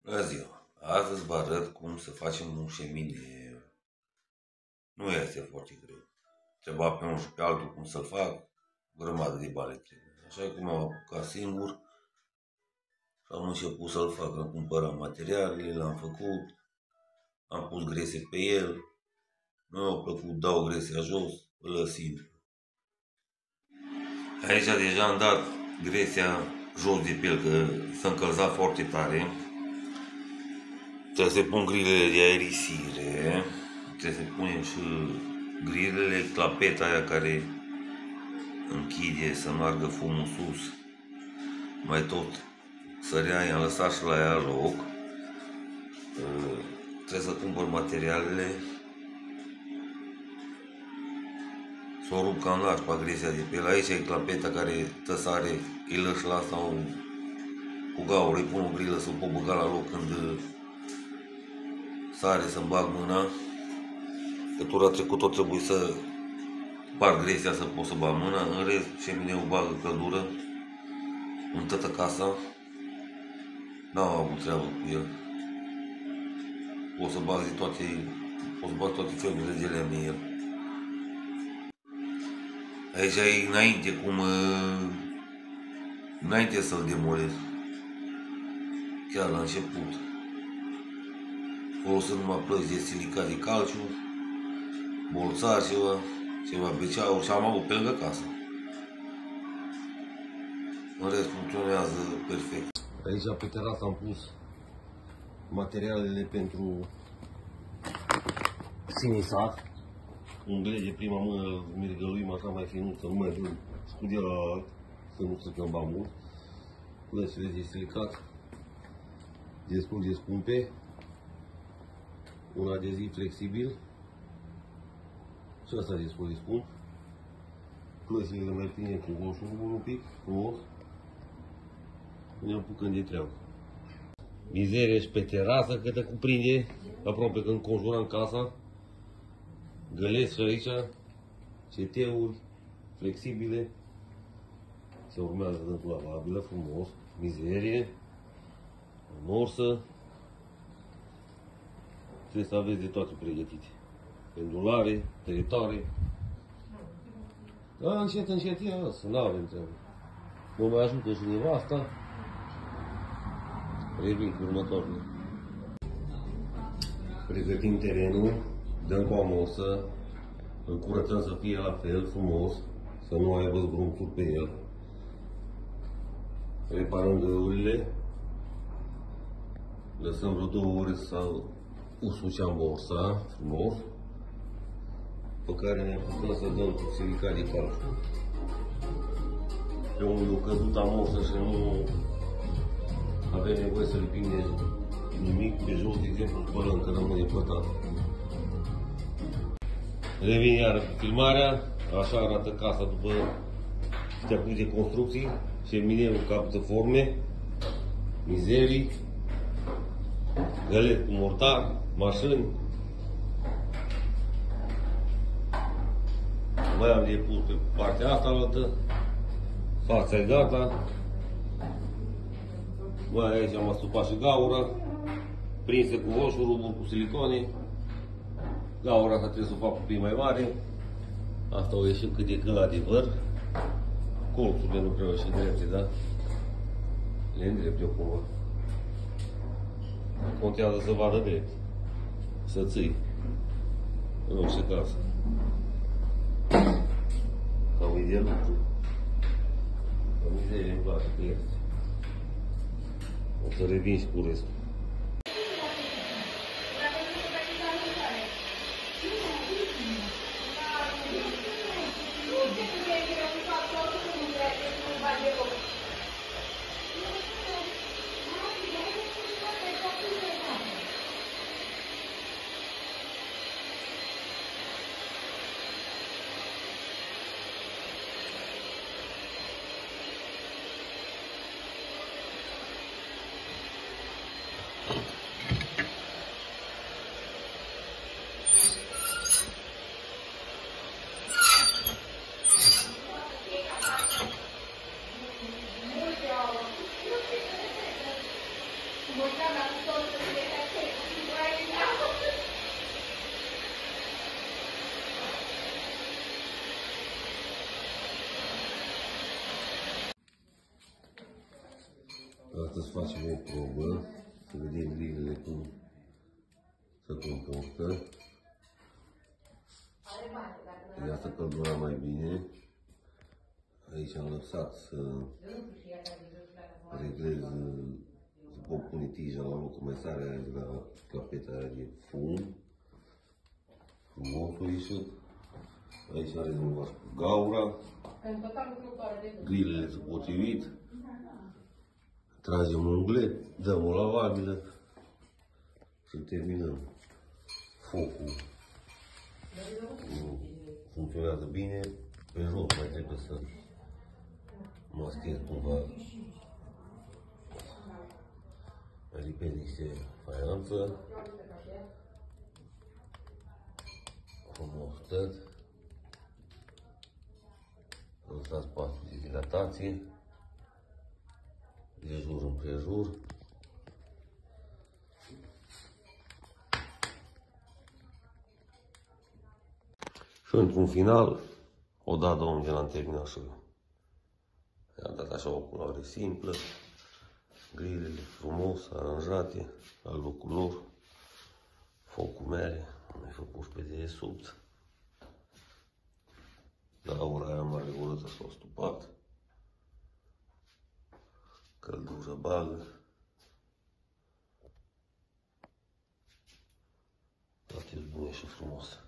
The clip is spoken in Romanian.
Bună ziua! Astăzi vă arăt cum să facem un șemine. Nu este foarte greu. Trebuie pe unul și pe altul cum să-l fac, o grămadă de bani trebuie. Așa că m-am apucat singur și am început să-l fac. Am cumpărat materialele, l-am făcut, am pus grese pe el. Nu mi-a plăcut, dau gresea jos, îl lăs simplu. Aici deja am dat gresea jos de pe el, că s-a încălzat foarte tare. Trebuie să pun grilele de aerisire, trebuie să punem și grilele, clapeta aia care închide să meargă fumul sus. Mai tot sărea, i-am lăsat și la ea loc. Trebuie să cumpăr materialele, să o rup cam nașpa gresia de pe el. Aici e clapeta care tăsare, îi lăs la asta cu gaură, îi pun o grilă să o pot băga la loc când sare să-mi bag mâna, că tura trecută trebuie să bar gresia să pot să bag mâna, în rest șemineul bagă căldură în toată casa, n-am avut treabă cu el. Pot să bag toate felurile de lemn în el. Aici e înainte să-l demolez, chiar la început. Folosesc numai plăci de silicat de calciu, bolțar, ceva beceauri și am avut pe lângă casă. În rest funcționează perfect. Aici pe terasă am pus materialele pentru sinisat. Unghile de prima mână mirgăluim așa mai finut, să nu mai dăm scudia la alt, să nu se cămba mult. Plăcile de silicat destul de scumpe. Un adeziv flexibil și asta e destul de scump. Plăsile le mai prindem cu goșul un pic, frumos. Ne apucăm de treabă. Mizerie și pe terasă, că te cuprinde aproape că înconjurăm casa. Găleți și aici, CT-uri flexibile. Se urmează dântul lavabilă, frumos. Mizerie, morsă. Trebuie să aveți de toate pregătite. Pendulare, teritoare. Da, încet, ia să nu avem treabă. Mă mai ajută și nevasta. Revin cu următoarele. Pregătim terenul, dăm cu amosă, îl curățăm să fie la fel, frumos, să nu aibă zgrumturi pe el. Reparăm găurile, lăsăm vreo 2 ore să usuceam borsa, frumos, pe care ne apucăm să dăm cu silicat de calciu. Pe unul a căzut amosă și nu avem nevoie să lipim de nimic, pe jos, de exemplu, spălăm, că rămâne pătat. Revin iar cu filmarea, așa arată casa după ce a pus de construcții, șemineul capătă forme, mizerii, găleți cu mortar, mașini. Mai am de pus pe partea asta altă, fața e gata. Mai aici am astupat și gaura, prinsă cu roșu, rubul cu silicone. Gaura asta trebuie să o fac un pic mai mare. Asta o ieșit cât de cât la adevăr. Colțurile nu prea ieși drepte, da? Le îndrept eu cumva. Contează să vadă drept. Să ții. În orice caz. Ca o idee lucru. Ca o idee îmi place că este. O să revin și cu restul. Astăzi facem o probă, să vedem grilele cum se comportă. Ia să căldura mai bine. Aici am lăsat să reglez, să pot pune tija la locul mai sare la capeta aia de fum. Frumos a ieșit. Aici are rezolvat cu gaura. Grilele sunt potrivit. Tragem ungle, dăm o lavabilă și terminăm. Focul funcționează bine, pe jos mai trebuie să maschez cumva, mai lipesc niște faianță, frumos tot, lăsați pasul de dilatație, de jur împrejur. Și într-un final, odată domnul de l-am terminat și i-am dat așa o culoare simplă, grilele frumos, aranjate, la locul lor, focul mere, am mai făcut pe dedesubt. La ora aia mare urâtă s-a stupat, căldură bagă, toate bune și frumos.